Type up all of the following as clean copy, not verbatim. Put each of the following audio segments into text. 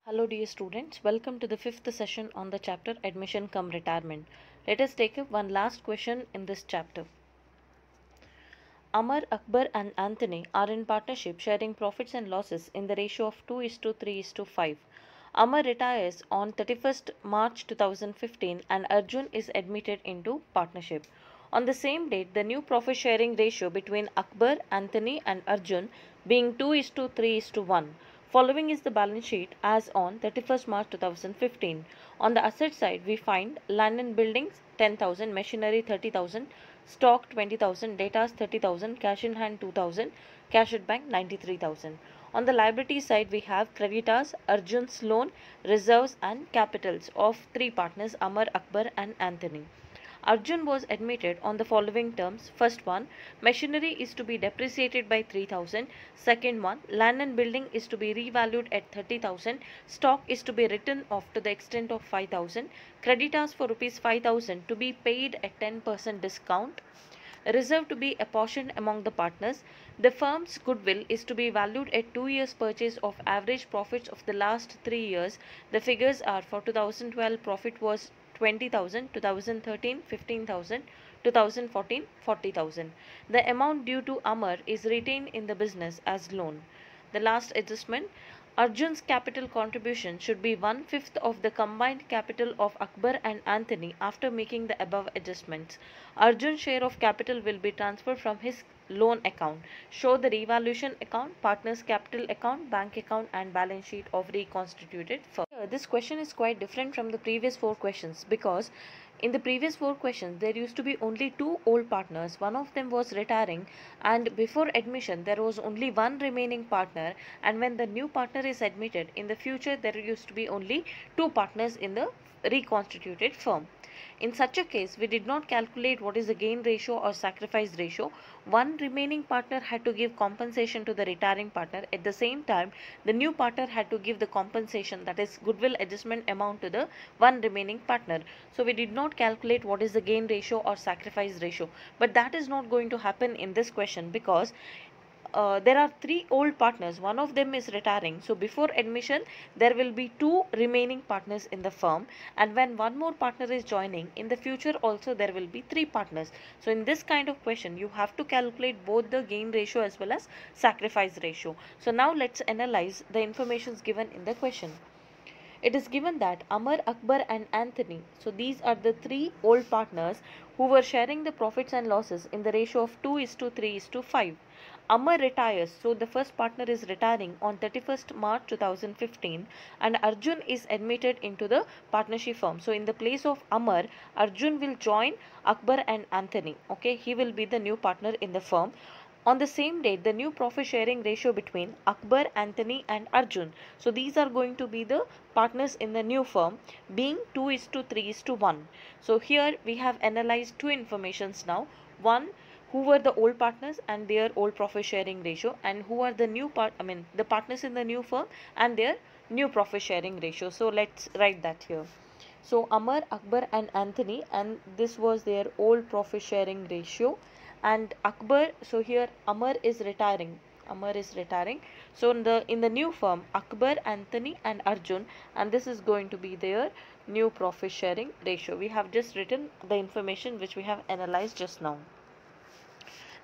Hello dear students, welcome to the fifth session on the chapter Admission cum Retirement. Let us take up one last question in this chapter. Amar, Akbar and Anthony are in partnership sharing profits and losses in the ratio of 2:3:5. Amar retires on 31st March 2015 and Arjun is admitted into partnership. On the same date, the new profit sharing ratio between Akbar, Anthony and Arjun being 2:3:1. Following is the balance sheet as on 31st March 2015. On the asset side, we find land and buildings 10,000, machinery 30,000, stock 20,000, data 30,000, cash in hand 2,000, cash at bank 93,000. On the liability side, we have creditors, Arjun's loan, reserves and capitals of three partners Amar, Akbar and Anthony. Arjun was admitted on the following terms. First one, machinery is to be depreciated by 3,000. Second one, land and building is to be revalued at 30,000. Stock is to be written off to the extent of 5,000. Creditors for rupees 5,000 to be paid at 10% discount. Reserve to be apportioned among the partners. The firm's goodwill is to be valued at 2 years purchase of average profits of the last 3 years. The figures are for 2012 profit was 20,000, 2013 15,000, 2014 40,000. The amount due to Amar is retained in the business as loan. The last adjustment, Arjun's capital contribution should be 1/5 of the combined capital of Akbar and Anthony after making the above adjustments. Arjun's share of capital will be transferred from his loan account. Show the revaluation account, partners capital account, bank account and balance sheet of reconstituted firm. This question is quite different from the previous four questions because in the previous four questions there used to be only two old partners. One of them was retiring and before admission there was only one remaining partner, and when the new partner is admitted in the future there used to be only two partners in the reconstituted firm. In such a case, we did not calculate what is the gain ratio or sacrifice ratio. One remaining partner had to give compensation to the retiring partner. At the same time, the new partner had to give the compensation, that is goodwill adjustment amount, to the one remaining partner. So we did not calculate what is the gain ratio or sacrifice ratio. But that is not going to happen in this question because there are three old partners. One of them is retiring, so before admission there will be two remaining partners in the firm, and when one more partner is joining in the future also there will be three partners. So in this kind of question you have to calculate both the gain ratio as well as sacrifice ratio. So now let's analyze the information given in the question. It is given that Amar, Akbar and Anthony, so these are the three old partners who were sharing the profits and losses in the ratio of 2:3:5. Amar retires, so the first partner is retiring on 31st March 2015 and Arjun is admitted into the partnership firm. So in the place of Amar, Arjun will join Akbar and Anthony. Okay, he will be the new partner in the firm. On the same date, the new profit sharing ratio between Akbar, Anthony and Arjun. So these are going to be the partners in the new firm being 2:3:1. So here we have analyzed two informations now. One, who were the old partners and their old profit sharing ratio, and who are the new the partners in the new firm and their new profit sharing ratio. So let's write that here. So Amar, Akbar and Anthony, and this was their old profit sharing ratio. And Akbar, so here Amar is retiring. Amar is retiring. So in the new firm, Akbar, Anthony and Arjun, and this is going to be their new profit sharing ratio. We have just written the information which we have analyzed just now.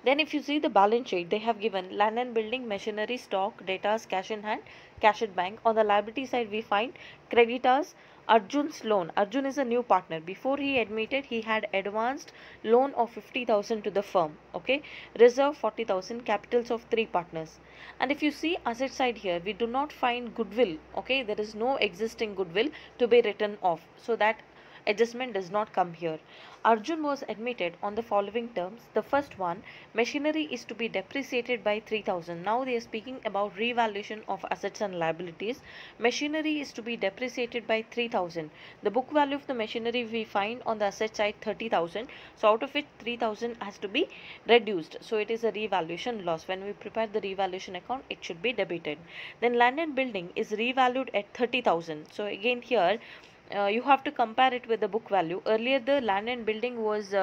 Then if you see the balance sheet, they have given land and building, machinery, stock, data, cash in hand, cash at bank. On the liability side, we find creditors, Arjun's loan. Arjun is a new partner. Before he admitted, he had advanced loan of 50,000 to the firm. Okay, reserve 40,000, capitals of three partners. And if you see asset side here, we do not find goodwill. Okay, there is no existing goodwill to be written off. So that adjustment does not come here. Arjun was admitted on the following terms. The first one, machinery is to be depreciated by 3,000. Now they are speaking about revaluation of assets and liabilities. Machinery is to be depreciated by 3,000. The book value of the machinery we find on the asset side 30,000. So out of it 3,000 has to be reduced. So it is a revaluation loss. When we prepare the revaluation account, it should be debited. Then land and building is revalued at 30,000. So again here you have to compare it with the book value. Earlier the land and building was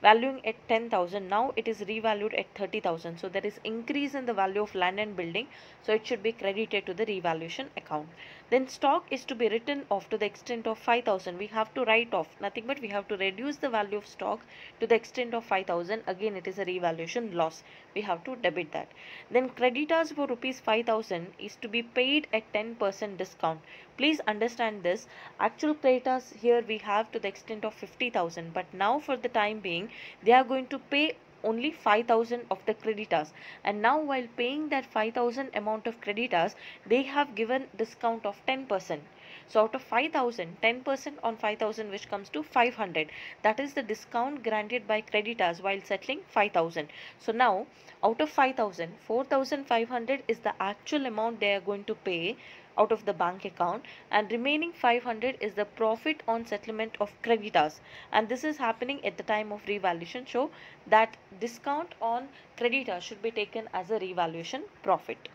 valuing at 10,000. Now it is revalued at 30,000. So there is increase in the value of land and building. So it should be credited to the revaluation account. Then stock is to be written off to the extent of 5,000. We have to write off nothing but we have to reduce the value of stock to the extent of 5,000. Again, it is a revaluation loss. We have to debit that. Then creditors for rupees 5,000 is to be paid at 10% discount. Please understand this. Actual creditors here we have to the extent of 50,000, but now for the time being they are going to pay only 5,000 of the creditors, and now while paying that 5,000 amount of creditors they have given discount of 10%. So out of 5,000, 10% on 5,000, which comes to 500, that is the discount granted by creditors while settling 5,000. So now out of 5,000, 4,500 is the actual amount they are going to pay out of the bank account, and remaining 500 is the profit on settlement of creditors, and this is happening at the time of revaluation. So that discount on creditors should be taken as a revaluation profit.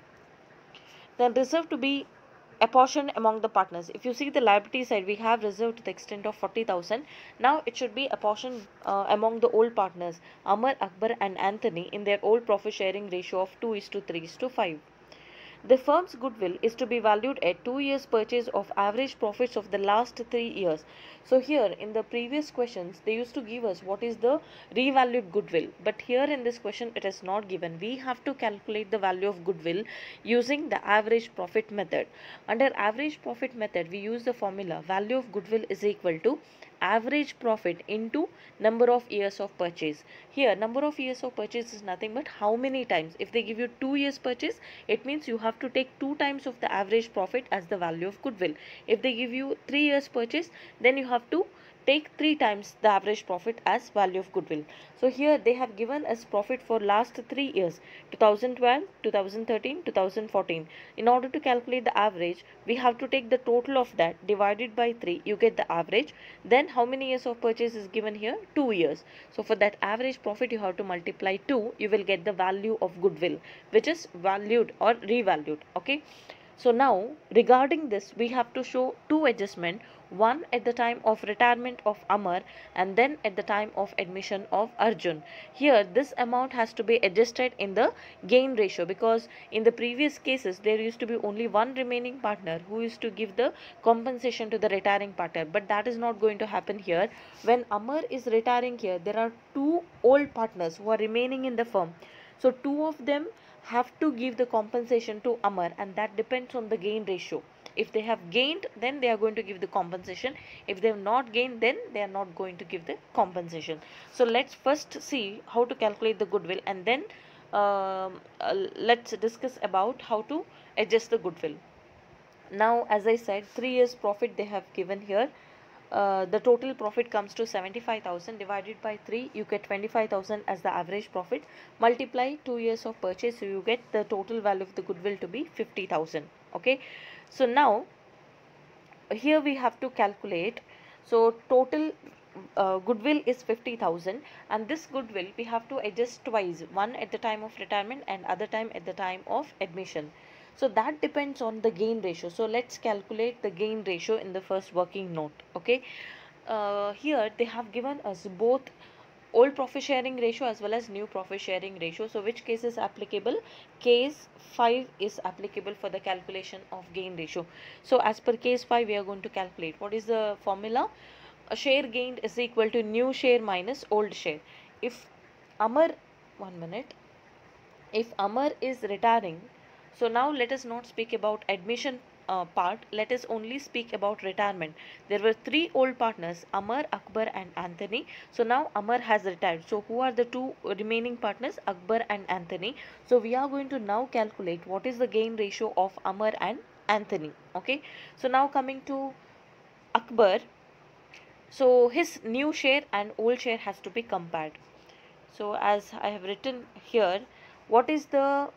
Then reserve to be apportioned among the partners. If you see the liability side, we have reserved to the extent of 40,000. Now it should be apportioned among the old partners, Amar, Akbar and Anthony, in their old profit sharing ratio of 2:3:5. The firm's goodwill is to be valued at 2 years purchase of average profits of the last 3 years. So here in the previous questions they used to give us what is the revalued goodwill, but here in this question it is not given. We have to calculate the value of goodwill using the average profit method. Under average profit method we use the formula value of goodwill is equal to average profit into number of years of purchase. Here number of years of purchase is nothing but how many times. If they give you 2 years purchase, it means you have to take 2 times of the average profit as the value of goodwill. If they give you 3 years purchase, then you have to take 3 times the average profit as value of goodwill. So here they have given us profit for last 3 years, 2012, 2013, 2014. In order to calculate the average, we have to take the total of that divided by 3. You get the average. Then how many years of purchase is given here? 2 years. So for that average profit you have to multiply 2. You will get the value of goodwill, which is valued or revalued. Okay. So now regarding this we have to show two adjustment, one at the time of retirement of Amar and then at the time of admission of Arjun. Here this amount has to be adjusted in the gain ratio, because in the previous cases there used to be only one remaining partner who used to give the compensation to the retiring partner, but that is not going to happen here. When Amar is retiring here, there are two old partners who are remaining in the firm. So two of them have to give the compensation to Amar, and that depends on the gain ratio. If they have gained, then they are going to give the compensation. If they have not gained, then they are not going to give the compensation. So let's first see how to calculate the goodwill, and then let's discuss about how to adjust the goodwill. Now as I said, 3 years profit they have given here. The total profit comes to 75,000, divided by 3 you get 25,000 as the average profit, multiply 2 years of purchase, so you get the total value of the goodwill to be 50,000. Okay, so now here we have to calculate. So total goodwill is 50,000, and this goodwill we have to adjust twice, one at the time of retirement and other time at the time of admission. So that depends on the gain ratio. So let's calculate the gain ratio in the first working note. Okay, here they have given us both old profit sharing ratio as well as new profit sharing ratio. So which case is applicable? Case 5 is applicable for the calculation of gain ratio. So as per case 5 we are going to calculate. What is the formula? A share gained is equal to new share minus old share. If Amar, 1 minute, if Amar is retiring, so now let us not speak about admission part, let us only speak about retirement. There were 3 old partners, Amar, Akbar and Anthony. So now Amar has retired. So who are the 2 remaining partners? Akbar and Anthony. So we are going to now calculate what is the gain ratio of Amar and Anthony. Okay, so now coming to Akbar, so his new share and old share has to be compared. So as I have written here, what is the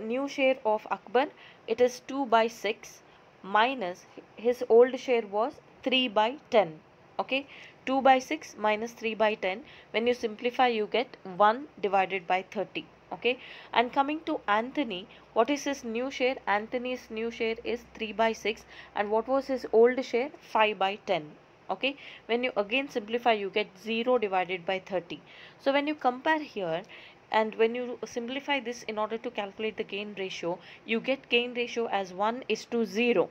new share of Akbar? It is 2/6 minus his old share was 3/10. Okay, 2/6 minus 3/10. When you simplify, you get 1 divided by 30. Okay, and coming to Anthony, what is his new share? Anthony's new share is 3/6, and what was his old share? 5/10. Okay, when you again simplify, you get 0 divided by 30. So when you compare here, and when you simplify this in order to calculate the gain ratio, you get gain ratio as 1:0.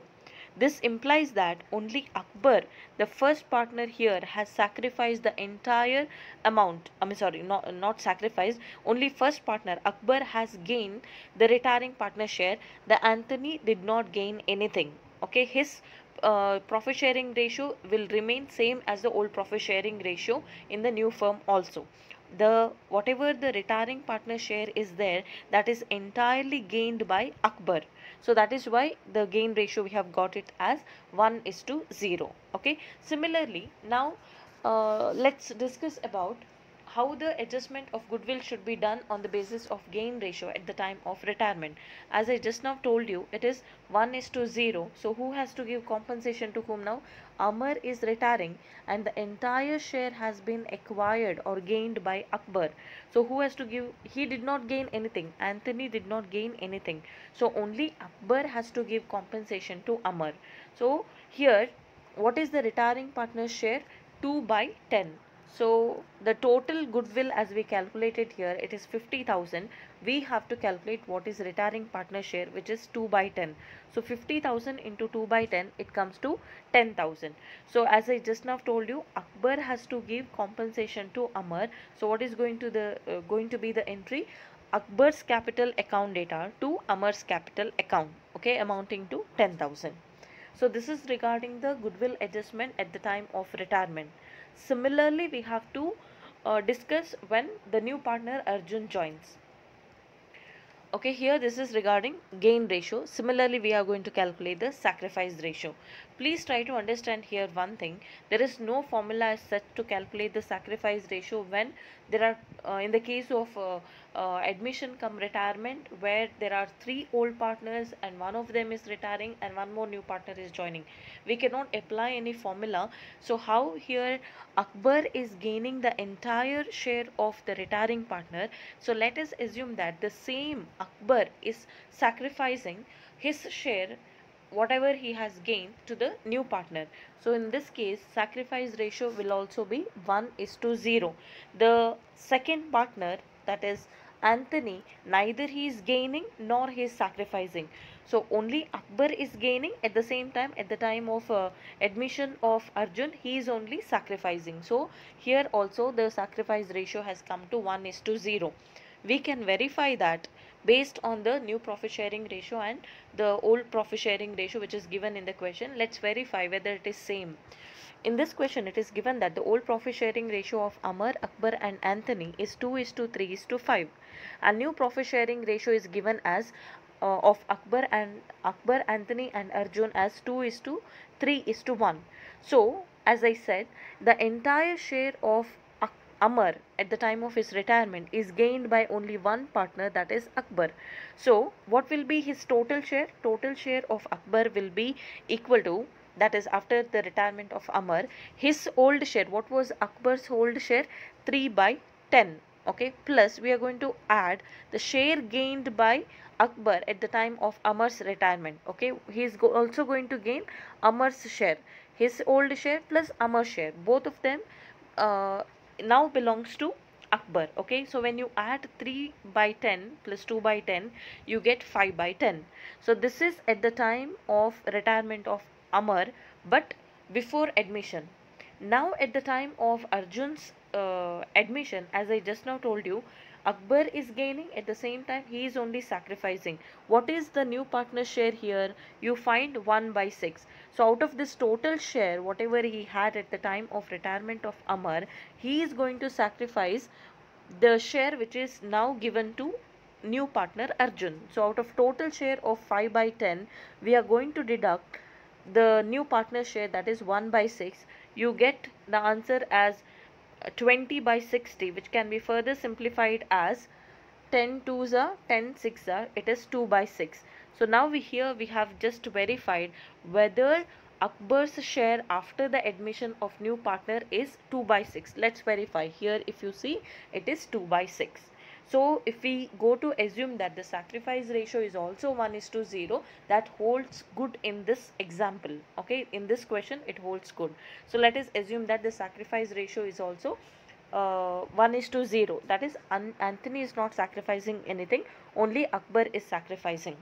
This implies that only Akbar, the first partner here, has sacrificed the entire amount. I mean, sorry, not sacrificed. Only first partner Akbar has gained the retiring partner share. The Anthony did not gain anything. Okay, his profit sharing ratio will remain same as the old profit sharing ratio in the new firm also. The whatever the retiring partner share is there, that is entirely gained by Akbar. So that is why the gain ratio we have got it as 1:0. Okay. Similarly, now let's discuss about how the adjustment of goodwill should be done on the basis of gain ratio at the time of retirement. As I just now told you, it is 1:0. So who has to give compensation to whom now? Amar is retiring and the entire share has been acquired or gained by Akbar. So who has to give? He did not gain anything. Anthony did not gain anything. So only Akbar has to give compensation to Amar. So here, what is the retiring partner's share? 2/10. So the total goodwill as we calculated here, it is 50,000. We have to calculate what is retiring partner share, which is 2/10. So 50,000 into 2/10, it comes to 10,000. So as I just now told you, Akbar has to give compensation to Amar. So what is going to be the entry? Akbar's capital account data to Amar's capital account, okay, amounting to 10,000. So this is regarding the goodwill adjustment at the time of retirement. Similarly, we have to discuss when the new partner Arjun joins. Okay, here this is regarding gain ratio. Similarly, we are going to calculate the sacrifice ratio. Please try to understand here one thing. There is no formula as such to calculate the sacrifice ratio when there are, in the case of admission come retirement, where there are 3 old partners and one of them is retiring and one more new partner is joining. We cannot apply any formula. So how here Akbar is gaining the entire share of the retiring partner. So let us assume that the same Akbar is sacrificing his share, whatever he has gained, to the new partner. So in this case, sacrifice ratio will also be 1:0. The second partner, that is Anthony, neither he is gaining nor he is sacrificing. So only Akbar is gaining. At the same time, at the time of admission of Arjun, he is only sacrificing. So here also the sacrifice ratio has come to 1:0. We can verify that based on the new profit sharing ratio and the old profit sharing ratio which is given in the question. Let's verify whether it is same. In this question, it is given that the old profit sharing ratio of Amar, Akbar and Anthony is 2:3:5. A new profit sharing ratio is given as of Akbar, Anthony and Arjun as 2:3:1. So, as I said, the entire share of Amar at the time of his retirement is gained by only one partner, that is Akbar. So, what will be his total share? Total share of Akbar will be equal to, that is after the retirement of Amar, his old share. What was Akbar's old share? 3/10. Okay, plus we are going to add the share gained by Akbar at the time of Amar's retirement. Okay, he is also going to gain Amar's share, his old share plus Amar's share. Both of them now belongs to Akbar. Okay, so when you add 3/10 plus 2/10, you get 5/10. So this is at the time of retirement of Amar, but before admission. Now at the time of Arjun's admission, as I just now told you, Akbar is gaining, at the same time he is only sacrificing. What is the new partner share here? You find 1/6. So out of this total share, whatever he had at the time of retirement of Amar, he is going to sacrifice the share which is now given to new partner Arjun. So out of total share of 5/10, we are going to deduct the new partner share, that is 1/6. You get the answer as 20/60, which can be further simplified as 10 2s are 10 6 are, it is 2/6. So now we have just verified whether Akbar's share after the admission of new partner is 2/6. Let's verify here. If you see, it is 2/6. So if we go to assume that the sacrifice ratio is also 1:0, that holds good in this example. Okay, in this question it holds good. So let us assume that the sacrifice ratio is also 1:0. That is, Anthony is not sacrificing anything, only Akbar is sacrificing.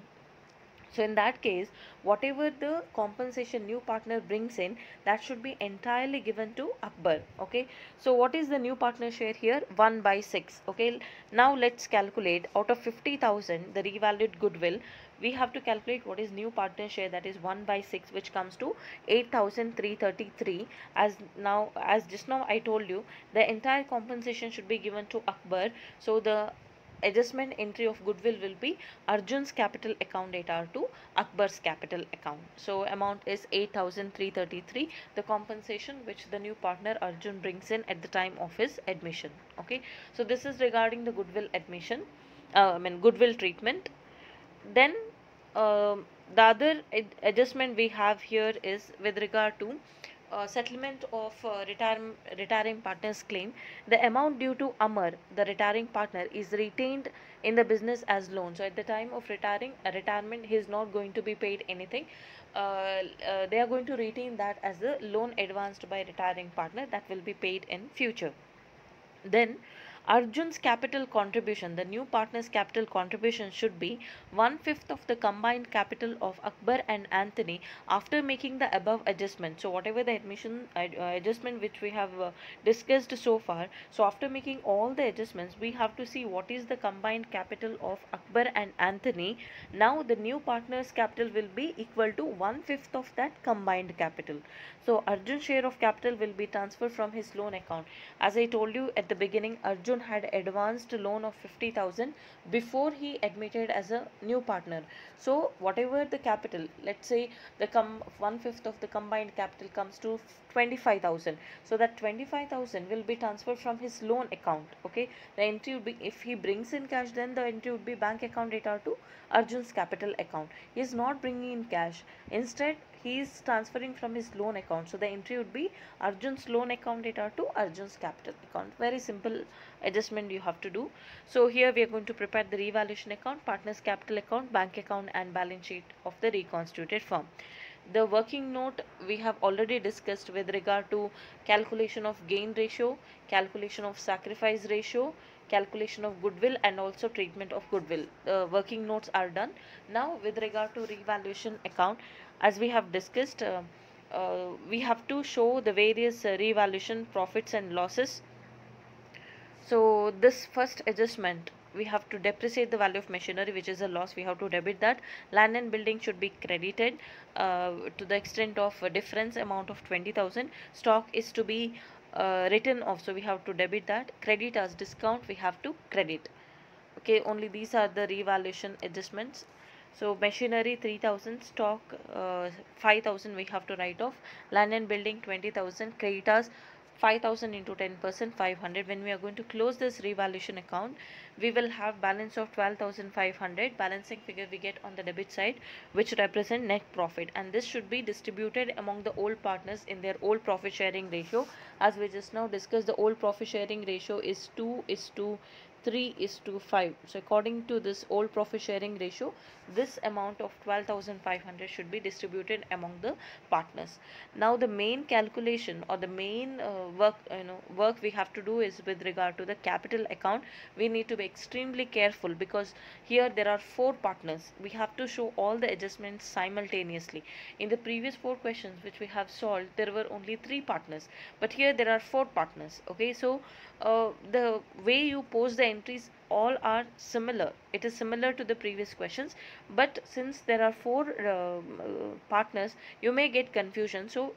So in that case, whatever the compensation new partner brings in, that should be entirely given to Akbar. Okay. So what is the new partner share here? 1/6. Okay. Now let's calculate out of 50,000, the revalued goodwill. We have to calculate what is new partner share, that is 1/6, which comes to 8,333. As just now I told you, the entire compensation should be given to Akbar. So the adjustment entry of goodwill will be Arjun's capital account data to Akbar's capital account. So amount is 8,333, the compensation which the new partner Arjun brings in at the time of his admission. Okay, so this is regarding the goodwill admission, goodwill treatment. Then the other adjustment we have here is with regard to settlement of retiring partner's claim. The amount due to Amar, the retiring partner, is retained in the business as loan. So at the time of retirement, he is not going to be paid anything. They are going to retain that as the loan advanced by retiring partner, that will be paid in future. Then Arjun's capital contribution, the new partner's capital contribution, should be 1/5 of the combined capital of Akbar and Anthony after making the above adjustment. So whatever the adjustment which we have discussed so far, so after making all the adjustments, we have to see what is the combined capital of Akbar and Anthony. Now the new partner's capital will be equal to 1/5 of that combined capital. So Arjun's share of capital will be transferred from his loan account. As I told you at the beginning, Arjun had advanced loan of 50,000 before he admitted as a new partner. So whatever the capital, let's say the 1/5 of the combined capital comes to 25,000. So that 25,000 will be transferred from his loan account. Okay, the entry will be, if he brings in cash, then the entry would be bank account data to Arjun's capital account. He is not bringing in cash. Instead, he is transferring from his loan account. So the entry would be Arjun's loan account data to Arjun's capital account. Very simple adjustment you have to do. So here we are going to prepare the revaluation account, partner's capital account, bank account and balance sheet of the reconstituted firm. The working note we have already discussed with regard to calculation of gain ratio, calculation of sacrifice ratio, calculation of goodwill and also treatment of goodwill. The working notes are done. Now with regard to revaluation account, as we have discussed, we have to show the various revaluation profits and losses. So this first adjustment, we have to depreciate the value of machinery, which is a loss. We have to debit that. Land and building should be credited to the extent of a difference amount of 20,000. Stock is to be written off, so we have to debit that. Credit as discount, we have to credit. Okay, only these are the revaluation adjustments. So machinery 3,000, stock 5,000 we have to write off. Land and building 20,000, creditors 5,000 into 10%, 500. When we are going to close this revaluation account, we will have balance of 12,500. Balancing figure we get on the debit side, which represent net profit, and this should be distributed among the old partners in their old profit sharing ratio. As we just now discussed, the old profit sharing ratio is 2:3:5. So according to this old profit sharing ratio, this amount of 12,500 should be distributed among the partners. Now the main calculation or the main work we have to do is with regard to the capital account. We need to be extremely careful because here there are 4 partners. We have to show all the adjustments simultaneously. In the previous 4 questions which we have solved, there were only 3 partners, but here there are 4 partners. Okay, so the way you post the entries all are similar. It is similar to the previous questions, but since there are 4 partners, you may get confusion. So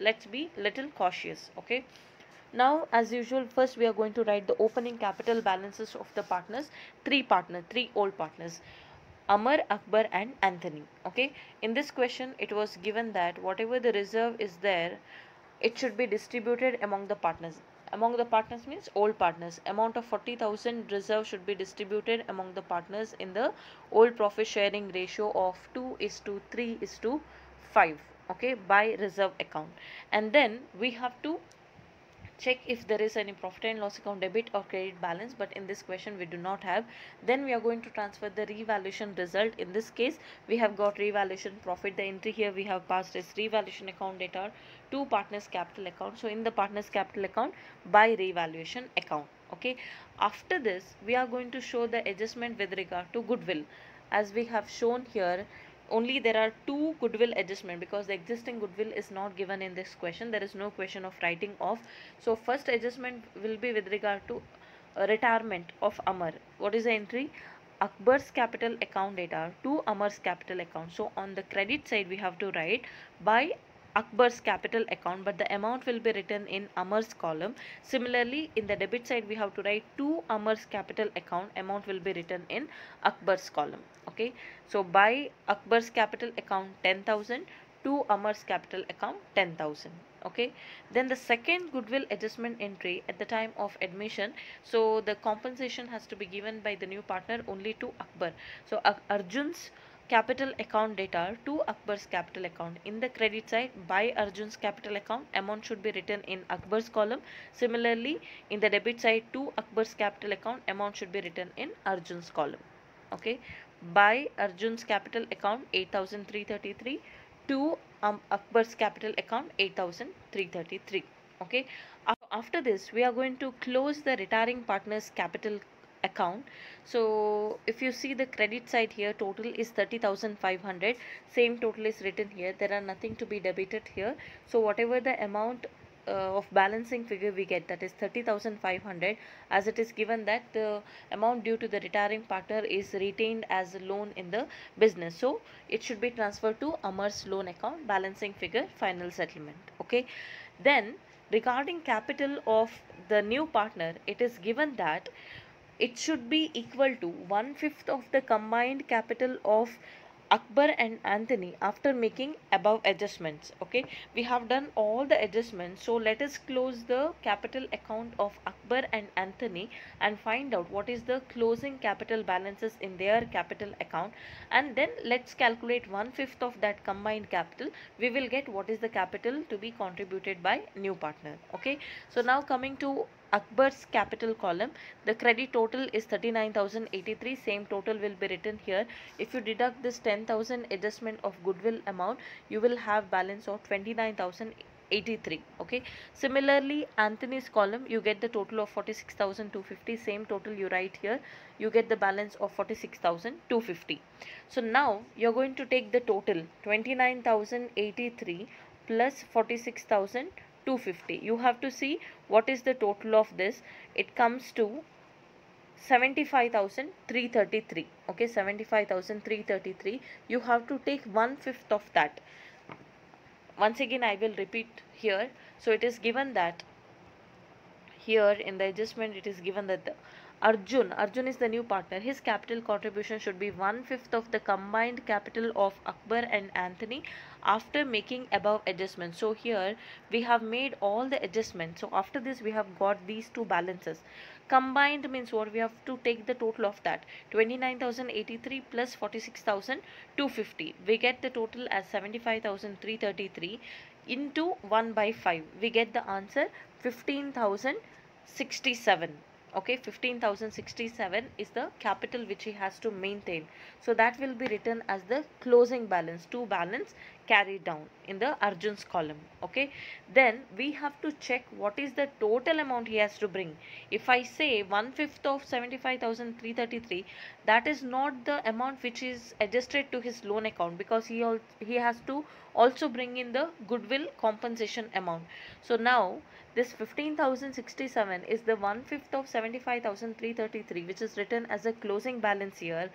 let's be little cautious. Okay, now as usual, first we are going to write the opening capital balances of the partners. 3 old partners: Amar, Akbar and Anthony. Okay, in this question it was given that whatever the reserve is there, it should be distributed among the partners. Among the partners means old partners. Amount of 40,000 reserve should be distributed among the partners in the old profit sharing ratio of 2:3:5. Okay, by reserve account. And then we have to check if there is any profit and loss account debit or credit balance, but in this question we do not have. Then we are going to transfer the revaluation result. In this case we have got revaluation profit. The entry here we have passed is revaluation account data to partners capital account. So in the partners capital account, by revaluation account. Okay, after this we are going to show the adjustment with regard to goodwill. As we have shown here, only there are two goodwill adjustment, because the existing goodwill is not given in this question. There is no question of writing off. So first adjustment will be with regard to retirement of Amar. What is the entry? Akbar's capital account data to Amar's capital account. So on the credit side we have to write by Akbar's capital account, but the amount will be written in Amar's column. Similarly, in the debit side we have to write to Amar's capital account, amount will be written in Akbar's column. Okay, so by Akbar's capital account 10,000 to Amar's capital account 10,000. Okay, then the second goodwill adjustment entry at the time of admission, so the compensation has to be given by the new partner only to Akbar. So Arjun's capital account data to Akbar's capital account. In the credit side, by Arjun's capital account, amount should be written in Akbar's column. Similarly, in the debit side to Akbar's capital account, amount should be written in Arjun's column. Okay, by Arjun's capital account 8,333 to Akbar's capital account 8,333. Okay, after this we are going to close the retiring partner's capital account. So if you see the credit side here, total is 30,500. Same total is written here. There are nothing to be debited here. So whatever the amount of balancing figure we get, that is 30,500, as it is given that the amount due to the retiring partner is retained as a loan in the business, so it should be transferred to Amar's loan account. Balancing figure, final settlement. Okay, then regarding capital of the new partner, it is given that it should be equal to 1/5 of the combined capital of Akbar and Anthony after making above adjustments. Okay, we have done all the adjustments, so let us close the capital account of Akbar and Anthony and find out what is the closing capital balances in their capital account, and then let's calculate 1/5 of that combined capital. We will get what is the capital to be contributed by new partner. Okay, so now coming to Akbar's capital column, the credit total is 39,083. Same total will be written here. If you deduct this 10,000 adjustment of goodwill amount, you will have balance of 29,083. Okay, similarly Anthony's column, you get the total of 46,250. Same total you write here, you get the balance of 46,250. So now you're going to take the total 29,083 plus 46,250. You have to see what is the total of this. It comes to 75,333. Okay, 75,333. You have to take 1/5 of that. Once again I will repeat here. So it is given that here in the adjustment it is given that the Arjun is the new partner. His capital contribution should be 1/5 of the combined capital of Akbar and Anthony after making above adjustments. So here we have made all the adjustments. So after this we have got these two balances. Combined means what? We have to take the total of that 29,083 plus 46,250. We get the total as 75,333 into 1/5. We get the answer 15,067. Okay, 15,067 is the capital which he has to maintain. So that will be written as the closing balance, to balance carried down in the Arjun's column. Okay, then we have to check what is the total amount he has to bring. If I say 1/5 of 75,333, that is not the amount which is adjusted to his loan account, because he has to also bring in the goodwill compensation amount. So now this 15,067 is the 1/5 of 75,333, which is written as a closing balance here.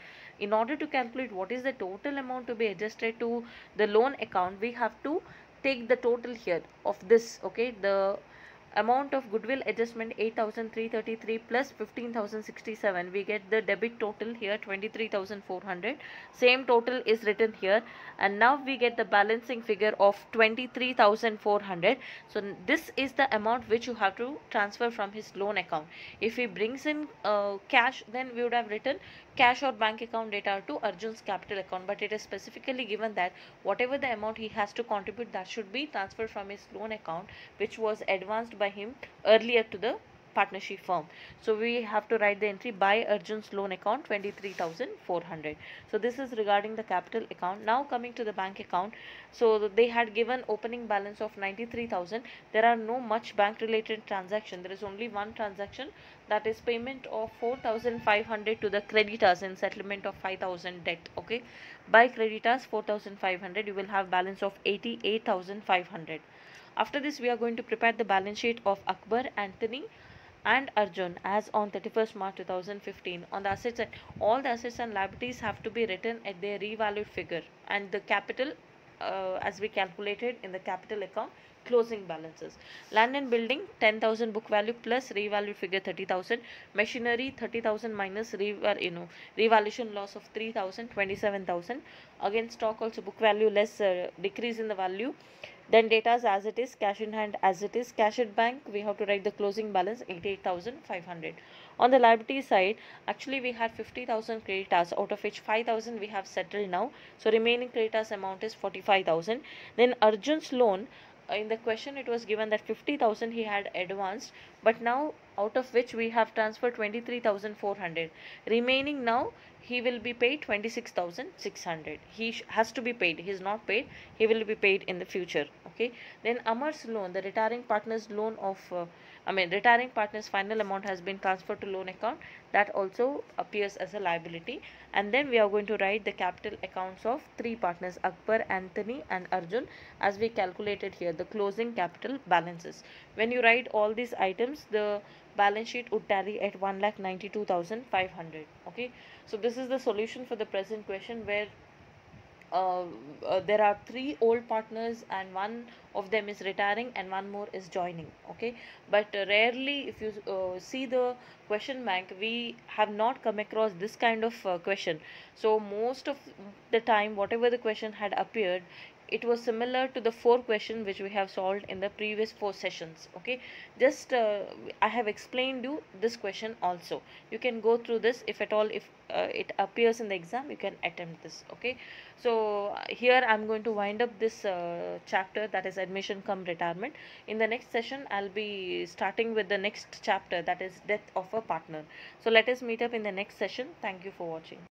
In order to calculate what is the total amount to be adjusted to the loan account, we have to take the total here of this. Okay, the amount of goodwill adjustment 8,333 plus 15,067, we get the debit total here 23,400. Same total is written here, and now we get the balancing figure of 23,400. So this is the amount which you have to transfer from his loan account. If he brings in cash, then we would have written cash or bank account data to Arjun's capital account, but it is specifically given that whatever the amount he has to contribute, that should be transferred from his loan account, which was advanced by by him earlier to the partnership firm. So we have to write the entry by Arjun's loan account 23,400. So this is regarding the capital account. Now coming to the bank account, so they had given opening balance of 93,000. There are no much bank related transaction. There is only one transaction, that is payment of 4,500 to the creditors in settlement of 5,000 debt. Okay, by creditors 4,500, you will have balance of 88,500. After this, we are going to prepare the balance sheet of Akbar, Anthony and Arjun as on 31st March 2015. On the assets, all the assets and liabilities have to be written at their revalued figure, and the capital as we calculated in the capital account closing balances. Land and building 10,000 book value plus revalued figure 30,000. Machinery 30,000 minus revaluation loss of 3,000, 27,000. Again stock also book value less decrease in the value. Then data as it is, cash in hand as it is, cash at bank, we have to write the closing balance 88,500. On the liability side, actually we had 50,000 creditors, out of which 5,000 we have settled now. So remaining creditors amount is 45,000. Then Arjun's loan, in the question it was given that 50,000 he had advanced, but now out of which we have transferred 23,400. Remaining now he will be paid 26,600. He has to be paid. He is not paid. He will be paid in the future. Okay. Then Amar's loan, the retiring partner's loan of, retiring partner's final amount has been transferred to loan account. That also appears as a liability. And then we are going to write the capital accounts of three partners, Akbar, Anthony and Arjun, as we calculated here, the closing capital balances. When you write all these items, the balance sheet would tally at 1,92,500. Okay. So this is the solution for the present question, where there are three old partners and one of them is retiring and one more is joining. Okay, but rarely if you see the question bank, we have not come across this kind of question. So most of the time whatever the question had appeared, it was similar to the four questions which we have solved in the previous four sessions. Okay, just I have explained you this question also. You can go through this, if at all, if it appears in the exam, you can attempt this. Okay, so here I'm going to wind up this chapter, that is admission cum retirement. In the next session I'll be starting with the next chapter, that is death of a partner. So let us meet up in the next session. Thank you for watching.